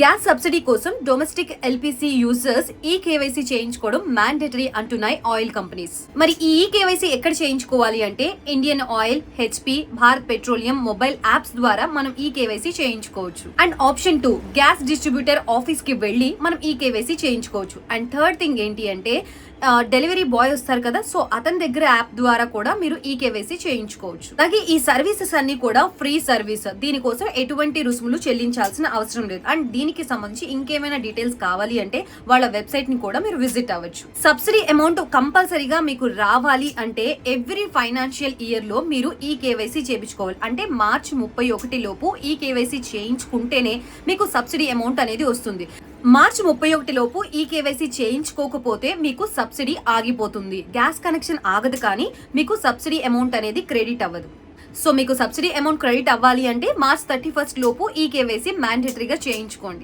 Gas subsidy కోసం domestic LPC users ఈ KYC చేయించుకోవడం మ్యాండేటరీ అంటున్నాయి ఆయిల్ కంపెనీస్. మరి ఈ కేవైసీ ఎక్కడ చేయించుకోవాలి అంటే Indian oil, HP, Bharat petroleum mobile apps ద్వారా మనం ఈ కేవైసీ చేయించుకోవచ్చు. And option 2, gas distributor office కి వెళ్లి మనం ఈ కేవైసీ చేయించుకోవచ్చు. అండ్ థర్డ్ థింగ్ ఏంటి అంటే డెలివరీ బాయ్ వస్తారు కదా, సో అతని దగ్గర యాప్ ద్వారా కూడా మీరు ఈ కేవైసీ చేయించుకోవచ్చు. అలాగే ఈ సర్వీసెస్ అన్ని కూడా ఫ్రీ సర్వీస్, దీనికోసం ఎటువంటి రుసుములు చెల్లించాల్సిన అవసరం లేదు. అండ్ దీనికి సంబంధించి ఇంకేమైనా డీటెయిల్స్ కావాలి అంటే వాళ్ళ వెబ్సైట్ ని కూడా మీరు విజిట్ అవ్వచ్చు. సబ్సిడీ అమౌంట్ కంపల్సరీగా మీకు రావాలి అంటే ఎవ్రీ ఫైనాన్షియల్ ఇయర్ లో మీరు ఈ కేవైసీ చేయించుకోవాలి. అంటే మార్చి 31 లోపు ఈ కేవైసీ చేయించుకుంటేనే మీకు సబ్సిడీ అమౌంట్ అనేది వస్తుంది. మార్చి 31 లోపు ఈ కేవైసీ చేయించుకోకపోతే మీకు సబ్సిడీ ఆగిపోతుంది. గ్యాస్ కనెక్షన్ ఆగదు కానీ మీకు సబ్సిడీ అమౌంట్ అనేది క్రెడిట్ అవ్వదు. సో మీకు సబ్సిడీ అమౌంట్ క్రెడిట్ అవ్వాలి అంటే మార్చ్ 31 లోపు ఈ కేవైసీ మ్యాండేటరీగా చేయించుకోండి.